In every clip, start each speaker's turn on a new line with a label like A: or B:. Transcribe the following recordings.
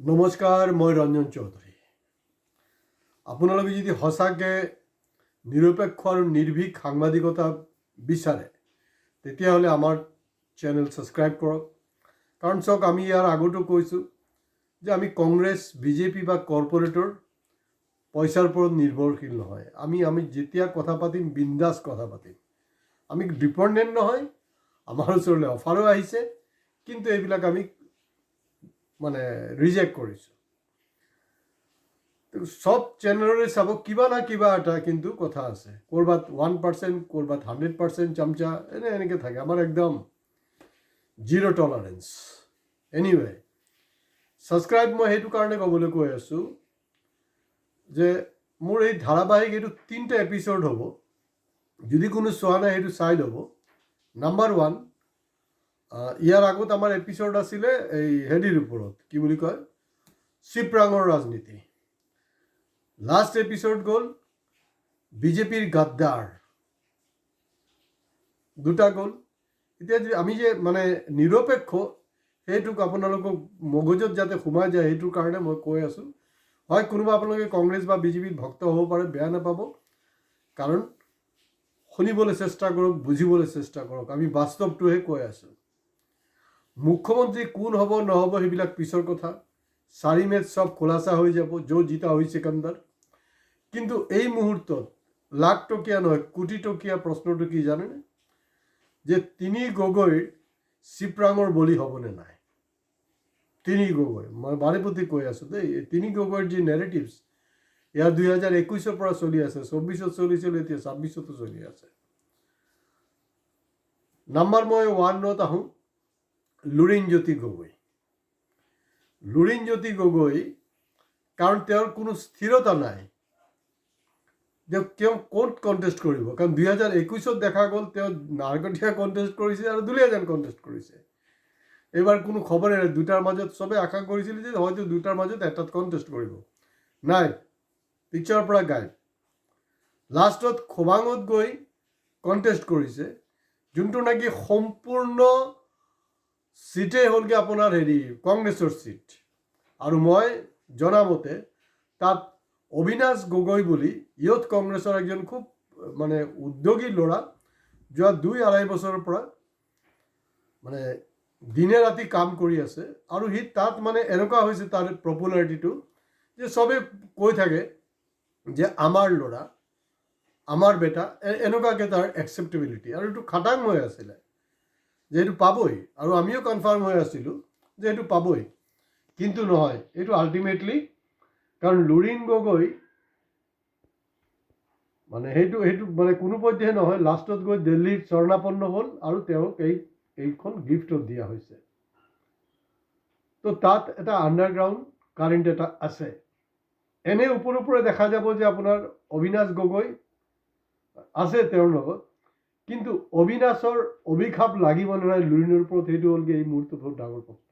A: নমস্কাৰ, মই ৰঞ্জন চৌধুৰী। আপোনালোকে যদি সঁচাকৈ নিৰপেক্ষ আৰু নিৰ্ভীক সাংবাদিকতা বিচাৰে তেতিয়াহ'লে আমাৰ চেনেল ছাবস্ক্ৰাইব কৰক। কাৰণ চাওক, আমি ইয়াৰ আগতো কৈছোঁ যে আমি কংগ্ৰেছ, বিজেপি বা কৰ্পৰেটৰ পইচাৰ ওপৰত নিৰ্ভৰশীল নহয়। আমি যেতিয়া কথা পাতিম, বিন্দাছ কথা পাতিম। আমি ডিপেণ্ডেণ্ট নহয়। আমাৰ ওচৰলৈ অফাৰো আহিছে, কিন্তু এইবিলাক আমি ৰিজেক্ট কৰিছোঁ। সব চেনেলৰে চাব, কিবা না কিবা এটা কিন্তু কথা আছে। ক'ৰবাত 1%, ক'ৰবাত 100% চামচা, এনেকৈ থাকে। আমাৰ একদম জিৰ' টলাৰেঞ্চ। এনিৱে, ছাবস্ক্ৰাইব মই সেইটো কাৰণে ক'বলৈ কৈ আছোঁ যে মোৰ এই ধাৰাবাহিক এইটো 3টা এপিছ'ড হ'ব। যদি কোনো চোৱা নাই সেইটো চাই ল'ব। নাম্বাৰ 1, ইয়াৰ আগত আমাৰ এপিছ'ড আছিলে এই হেৰিৰ ওপৰত, কি বুলি কয়, চিপৰাঙৰ ৰাজনীতি। লাষ্ট এপিছ'ড গ'ল বিজেপিৰ গাদ্দাৰ, 2টা গ'ল। এতিয়া আমি যে নিৰপেক্ষ, সেইটোক আপোনালোকক মগজত যাতে সোমাই যায়, সেইটোৰ কাৰণে মই কৈ আছোঁ। হয়, কোনোবা আপোনালোকে কংগ্ৰেছ বা বিজেপিৰ ভক্ত হ'ব পাৰে, বেয়া নাপাব। কাৰণ শুনিবলৈ চেষ্টা কৰক, বুজিবলৈ চেষ্টা কৰক। আমি বাস্তৱটোহে কৈ আছোঁ। মুখ্যমন্ত্ৰী কোন হ'ব নহ'ব সেইবিলাক পিছৰ কথা। 4 মে'ত চব খোলাচা হৈ যাব, য'ত জিতা হৈ চিকান্দাৰ। কিন্তু এই মুহূৰ্তত লাখ টকীয়া নহয়, কোটি টকীয়া প্ৰশ্নটো কি জানেনে? যে তিনি গগৈৰ চিপৰাঙৰ বলি হ'বনে নাই? তিনি গগৈ, মই বাৰে প্ৰতি কৈ আছোঁ দেই, এই তিনি গগৈৰ যি নেৰেটিভছ, ইয়াৰ 2021-ৰ পৰা চলি আছে, 24-ত চলিছিল, এতিয়া 26-তো চলি আছে। নাম্বাৰ মই 1ত আহোঁ, লুৰিণজ্যোতি গগৈ। লুৰিণজ্যোতি গগৈ, কাৰণ তেওঁৰ কোনো স্থিৰতা নাই। তেওঁ ক'ত কণ্টেষ্ট কৰিব? কাৰণ 2021-ত দেখা গ'ল তেওঁ নাৰকটীয়া কণ্টেষ্ট কৰিছে আৰু দুলীয়াজান কণ্টেষ্ট কৰিছে। এইবাৰ কোনো খবৰে নাই। 2টাৰ মাজত চবে আশা কৰিছিল যে হয়তো 2টাৰ মাজত এটাত কণ্টেষ্ট কৰিব। নাই, পিকচাৰৰ পৰা গায়ব। লাষ্টত খোবাঙত গৈ কণ্টেষ্ট কৰিছে, যোনটো নেকি সম্পূৰ্ণ চিটেই হ'লগৈ আপোনাৰ কংগ্ৰেছৰ চিট। আৰু মই জনামতে তাত অবিনাশ গগৈ বুলি ইয়থ কংগ্ৰেছৰ একজন খুব উদ্যোগী ল'ৰা, যোৱা 2-2.5 বছৰৰ পৰা দিনে ৰাতি কাম কৰি আছে। আৰু সি তাত এনেকুৱা হৈছে তাৰ পপুলাৰিটিটো যে চবে কৈ থাকে যে আমাৰ ল'ৰা, আমাৰ বেটা, এনেকুৱাকৈ তাৰ একচেপ্টেবিলিটি। আৰু এইটো খাটাং হৈ আছিলে যে এইটো পাবই, আৰু আমিও কনফাৰ্ম হৈ আছিলোঁ যে এইটো পাবই। কিন্তু নহয়, এইটো আল্টিমেটলি, কাৰণ লুৰিণ গগৈ সেইটো কোনোপধ্যে নহয়, লাষ্টত গৈ দিল্লীত স্বৰ্ণাপন্ন হ'ল আৰু তেওঁক এইখন গিফ্টত দিয়া হৈছে। তো তাত এটা আণ্ডাৰগ্ৰাউণ্ড কাৰেণ্ট এটা আছে। এনে ওপৰে দেখা যাব যে আপোনাৰ অবিনাশ গগৈ আছে তেওঁৰ লগত, কিন্তু অবিনাশৰ অভিশাপ লাগিব নে নাই লুৰিণৰ ওপৰত, সেইটো হ'লগৈ এই মুহূৰ্তত বহুত ডাঙৰ প্ৰশ্ন।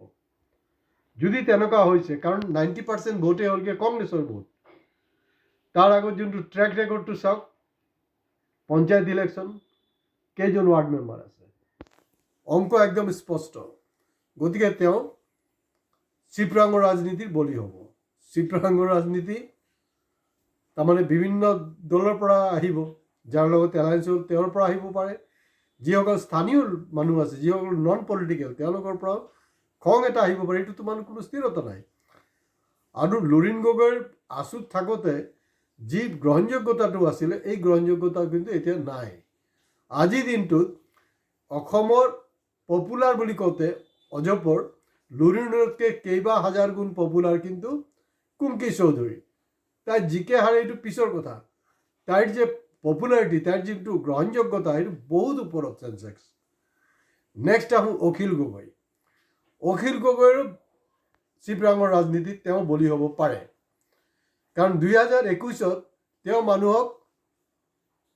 A: যদি তেনেকুৱা হৈছে, কাৰণ 90% ভোটেই হ'লগৈ কংগ্ৰেছৰ ভোট। তাৰ আগত যোনটো ট্ৰেক ৰেকৰ্ডটো চাওক, পঞ্চায়ত ইলেকশ্যন কেইজন ৱাৰ্ড মেম্বাৰ আছে, অংক একদম স্পষ্ট। গতিকে তেওঁ চিপৰাঙৰ ৰাজনীতিৰ বলি হ'ব। চিপৰাঙৰ ৰাজনীতি বিভিন্ন দলৰ পৰা আহিব, যাৰ লগত এলায়েন্স হ'ল তেওঁৰ পৰা আহিব পাৰে। যিসকল স্থানীয় মানুহ আছে, যিসকল নন পলিটিকেল, তেওঁলোকৰ পৰাও খং এটা আহিব পাৰে। এইটোতো কোনো স্থিৰতা নাই। আৰু লুৰিণ গগৈৰ আঁচুত থাকোঁতে যি গ্ৰহণযোগ্যতাটো আছিলে, এই গ্ৰহণযোগ্যতা কিন্তু এতিয়া নাই। আজিৰ দিনটোত অসমৰ পপুলাৰ বুলি কওঁতে অজপৰ লুৰিণতকৈ কেইবা হাজাৰ গুণ পপুলাৰ কিন্তু কুংকি চৌধুৰী। তাই জিকে হাৰে এইটো পিছৰ কথা। তাইৰ যে পপুলাৰিটি, তাইৰ যিটো গ্ৰহণযোগ্যতা, সেইটো বহুত ওপৰত চেঞ্চেক্স। নেক্সট আহোঁ অখিল গগৈ। অখিল গগৈৰ চিপৰাঙৰ ৰাজনীতিত তেওঁ বলি হ'ব পাৰে। কাৰণ 2021-ত তেওঁ মানুহক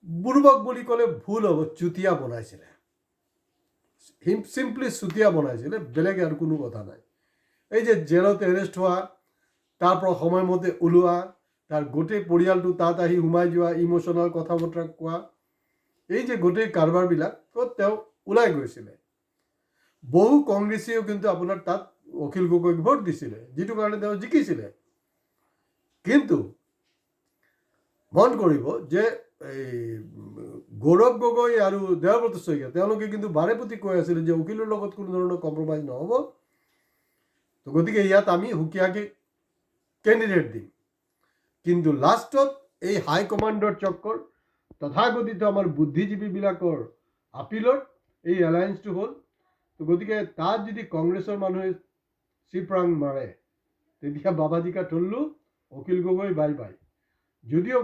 A: বুৰ্বক বুলি ক'লে ভুল হ'ব, চুতীয়া বনাইছিলে। চিম্পলি চুতীয়া বনাইছিলে, বেলেগ আৰু কোনো কথা নাই। এই যে জেলত এৰেষ্ট হোৱা, তাৰ পৰা সময়মতে ওলোৱা, তাৰ গোটেই পৰিয়ালটো তাত আহি সোমাই যোৱা, ইম'চনেল কথা বতৰা কোৱা, এই যে গোটেই কাৰবাৰবিলাক তেওঁ ওলাই গৈছিলে। বহু কংগ্ৰেছীয়েও কিন্তু আপোনাৰ তাত অখিল গগৈক ভোট দিছিলে, যিটো কাৰণে তেওঁ জিকিছিলে। কিন্তু মন কৰিব যে এই গৌৰৱ গগৈ আৰু দেৱব্ৰত শইকীয়া তেওঁলোকে কিন্তু বাৰে প্ৰতি কৈ আছিলে যে অখিলৰ লগত কোনো ধৰণৰ কম্প্ৰমাইজ নহ'ব। তো গতিকে ইয়াত আমি সুকীয়াকৈ কেণ্ডিডেট দিম। কিন্তু লাষ্টত এই হাইকমাণ্ডৰ চক্কৰ, তথাকথিত আমাৰ বুদ্ধিজীৱীবিলাকৰ আপিলত এই এলায়েন্সটো হ'ল। তো গতিকে তাত যদি কংগ্ৰেছৰ মানুহে চিপৰাং মাৰে, তেতিয়া বাবাজী কা টুল্লু, অখিল গগৈ বাই বাই। যদিও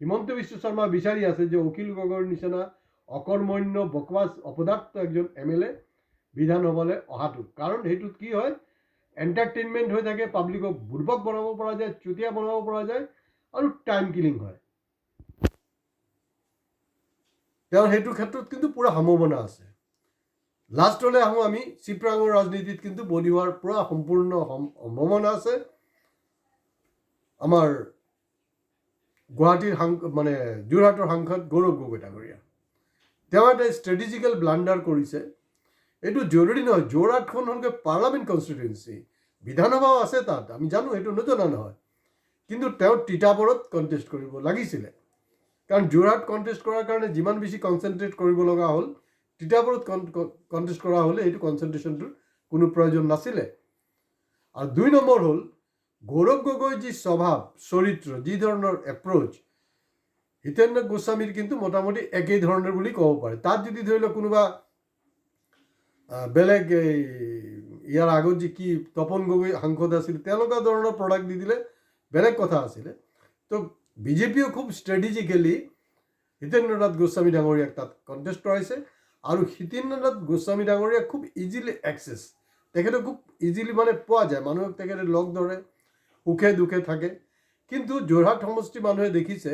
A: হিমন্ত বিশ্ব শৰ্মা বিচাৰি আছে যে অখিল গগৈৰ নিচিনা অকৰ্মণ্য বকৱাচ অপদাৰ্থ একজন MLA বিধানসভালৈ অহাটো। কাৰণ সেইটোত কি হয়, এণ্টাৰটেইনমেণ্ট হৈ থাকে, পাব্লিকক বুৰ্বক বনাব পৰা যায়, চুতীয়া বনাব পৰা যায়, আৰু টাইম কিলিং হয়। তেওঁৰ সেইটো ক্ষেত্ৰত কিন্তু পুৰা সম্ভাৱনা আছে। লাষ্টলৈ আহোঁ আমি, চিপৰাঙৰ ৰাজনীতিত কিন্তু বলি হোৱাৰ পুৰা সম্পূৰ্ণ সম্ভাৱনা আছে। আমাৰ গুৱাহাটীৰ মানে যোৰহাটৰ সাংসদ গৌৰৱ গগৈ ডাঙৰীয়া, তেওঁ এটা ষ্ট্ৰেটেজিকেল ব্লাণ্ডাৰ কৰিছে। এইটো জৰুৰী নহয়, যোৰহাটখন হ'লগৈ পাৰ্লামেণ্ট কনষ্টিটুৱেঞ্চি, বিধানসভাও আছে তাত, আমি জানো, সেইটো নজনা নহয়। কিন্তু তেওঁ তিতাবৰত কণ্টেষ্ট কৰিব লাগিছিলে, কাৰণ যোৰহাট কণ্টেষ্ট কৰাৰ কাৰণে যিমান বেছি কনচেনট্ৰেট কৰিব লগা হ'ল, তিতাবৰত কণ্টেষ্ট কৰা হ'লে এইটো কনচেনট্ৰেশ্যনটোৰ কোনো প্ৰয়োজন নাছিলে। আৰু 2 নম্বৰ হ'ল গৌৰৱ গগৈৰ যি স্বভাৱ চৰিত্ৰ, যি ধৰণৰ এপ্ৰ'চ, হিতেন্দ্ৰ গোস্বামীৰ কিন্তু মোটামুটি একেই ধৰণৰ বুলি ক'ব পাৰে। তাত যদি ধৰি লওক কোনোবা বেলেগ ইয়াৰ আগত যি কি তপন গগৈ সাংসদ আছিল, তেনেকুৱা ধৰণৰ প্ৰডাক্ট দি দিলে বেলেগ কথা আছিলে। তো বিজেপিয়েও খুব ষ্ট্ৰেটেজিকেলি হিতেন্দ্ৰ নাথ গোস্বামী ডাঙৰীয়াক তাত কণ্টেষ্ট কৰাইছে। আৰু হিতেন্দ্ৰ নাথ গোস্বামী ডাঙৰীয়াক খুব ইজিলি এক্সেছ, তেখেতে খুব ইজিলি মানে পোৱা যায়, মানুহক তেখেতে লগ ধৰে, সুখে দুখে থাকে। কিন্তু যোৰহাট সমষ্টি মানুহে দেখিছে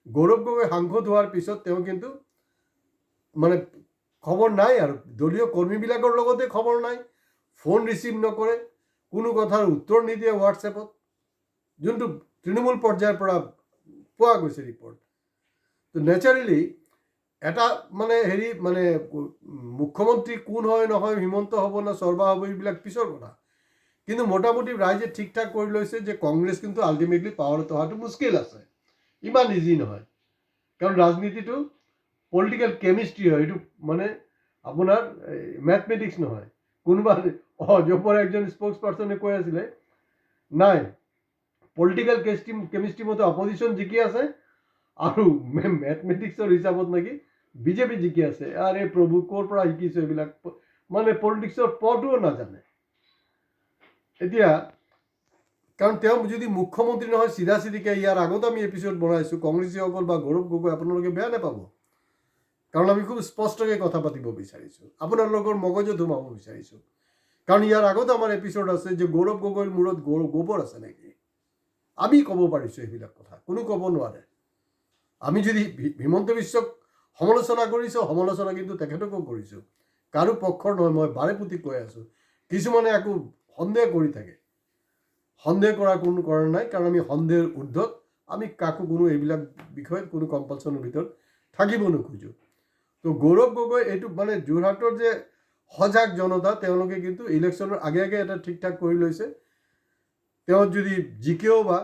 A: গৌৰৱ গগৈ সাংসদ হোৱাৰ পিছত তেওঁ কিন্তু মানে খবৰ নাই, আৰু দলীয় কৰ্মীবিলাকৰ লগতে খবৰ নাই, ফোন ৰিচিভ নকৰে, কোনো কথাৰ উত্তৰ নিদিয়ে হোৱাটছএপত, যোনটো তৃণমূল পৰ্যায়ৰ পৰা পোৱা গৈছে ৰিপৰ্ট। তো নেচাৰেলি এটা মানে মানে মুখ্যমন্ত্ৰী কোন হয় নহয়, হিমন্ত হ'ব না শৰ্মা হ'ব, এইবিলাক পিছৰ কথা। কিন্তু মোটামুটি ৰাইজে ঠিক ঠাক কৰি লৈছে যে কংগ্ৰেছ কিন্তু আল্টিমেটলি পাৱাৰত অহাটো মুস্কিল আছে, ইমান ইজি নহয়। কাৰণ ৰাজনীতিটো পলিটিকেল কেমিষ্ট্ৰি হয়, এইটো মানে আপোনাৰ মেথমেটিক্স নহয়। কোনোবা অজপৰ একজন স্প'ক্স পাৰ্চনে কৈ আছিলে, নাই পলিটিকেল কেমিষ্ট্ৰি মতে অপজিশ্যন জিকি আছে, আৰু মেথমেটিক্সৰ হিচাপত নেকি বিজেপি জিকি আছে। আৰে প্ৰভু, ক'ৰ পৰা শিকিছে এইবিলাক, মানে পলিটিক্সৰ পদটোও নাজানে। এতিয়া কাৰণ তেওঁ যদি মুখ্যমন্ত্ৰী নহয়, চিধা চিধিকৈ ইয়াৰ আগত আমি এপিছড বনাইছোঁ, কংগ্ৰেছীসকল বা গৌৰৱ গগৈ আপোনালোকে বেয়া নাপাব, কাৰণ আমি খুব স্পষ্টকৈ কথা পাতিব বিচাৰিছোঁ, আপোনালোকৰ মগজত সোমাব বিচাৰিছোঁ। কাৰণ ইয়াৰ আগত আমাৰ এপিছড আছে যে গৌৰৱ গগৈৰ মূৰত গোবৰ আছে নেকি, আমি ক'ব পাৰিছোঁ এইবিলাক কথা, কোনো ক'ব নোৱাৰে। আমি যদি হিমন্ত বিশ্বক সমালোচনা কৰিছোঁ, সমালোচনা কিন্তু তেখেতকো কৰিছোঁ, কাৰো পক্ষৰ নহয়। মই বাৰে প্ৰতি কৈ আছোঁ, কিছুমানে একো সন্দেহ কৰি থাকে, সন্দেহ কোনো কৰা নাই, কাৰণ আমি সন্দেহৰ ঊৰ্ধত, আমি কাকো কোনো এইবিলাক বিষয়ত কোনো কম্পালচনৰ ভিতৰত থাকিব নোখোজোঁ। তো গৌৰৱ গগৈ এইটো মানে যোৰহাটৰ যে সজাগ জনতা, তেওঁলোকে কিন্তু ইলেকশ্যনৰ আগে আগে এটা ঠিক ঠাক কৰি লৈছে। তেওঁ যদি জিকেও বা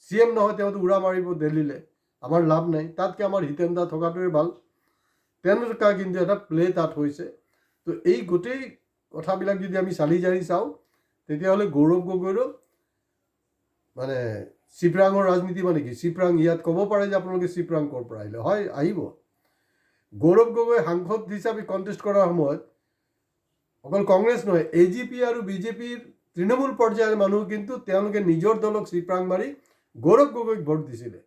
A: CM নহয়, তেওঁতো উৰা মাৰিব দিল্লীলৈ, আমাৰ লাভ নাই, তাতকৈ আমাৰ হিতেন্দ্ৰ থকাটোৱে ভাল। তেনেকুৱা কিন্তু এটা প্লে তাত হৈছে। তো এই গোটেই কথাবিলাক যদি আমি চালি জাৰি চাওঁ, তেতিয়াহ'লে গৌৰৱ গগৈৰো মানে চিপৰাঙৰ ৰাজনীতি মানে কি, চিপৰাং ইয়াত ক'ব পাৰে যে আপোনালোকে চিপৰাং ক'ৰ পৰা আহিলে, হয় আহিব। গৌৰৱ গগৈ সাংসদ হিচাপে কণ্টেষ্ট কৰাৰ সময়ত অকল কংগ্ৰেছ নহয়, AGP আৰু BJPৰ তৃণমূল পৰ্যায়ৰ মানুহ কিন্তু তেওঁলোকে নিজৰ দলক চিপৰাং মাৰি গৌৰৱ গগৈক ভোট দিছিলে।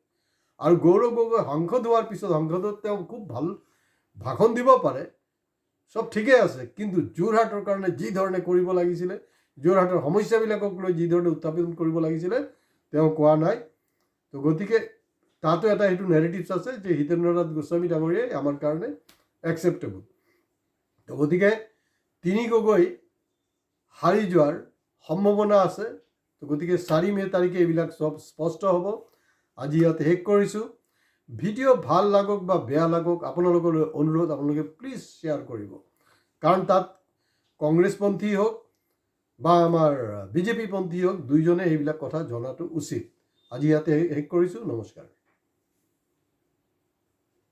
A: আৰু গৌৰৱ গগৈ সাংসদ হোৱাৰ পিছত সংসদত তেওঁ খুব ভাল ভাষণ দিব পাৰে, চব ঠিকেই আছে, কিন্তু যোৰহাটৰ কাৰণে যি ধৰণে কৰিব লাগিছিলে, যোৰহাটৰ সমস্যাবিলাকক লৈ যি ধৰণে উত্থাপন কৰিব লাগিছিলে, তেওঁ কোৱা নাই। তো গতিকে তাতো এটা সেইটো নেৰেটিভছ আছে যে হিতেন্দ্ৰ নাথ গোস্বামী ডাঙৰীয়াই আমাৰ কাৰণে একচেপ্টেবল। তো গতিকে 3 গগৈ হাৰি যোৱাৰ সম্ভাৱনা আছে। তো গতিকে 4 মে তাৰিখে এইবিলাক চব স্পষ্ট হ'ব। আজি ইয়াতে শেষ কৰিছোঁ। ভিডিঅ' ভাল লাগক বা বেয়া লাগক, আপোনালোকৰ অনুৰোধ, আপোনালোকে প্লিজ শ্বেয়াৰ কৰিব, কাৰণ তাত কংগ্ৰেছপন্থী হওক বা আমাৰ বিজেপি পন্থী হওক দুইজনে এইবিলাক কথা জনাটো উচিত। আজি ইয়াতে শেষ কৰিছোঁ। নমস্কাৰ।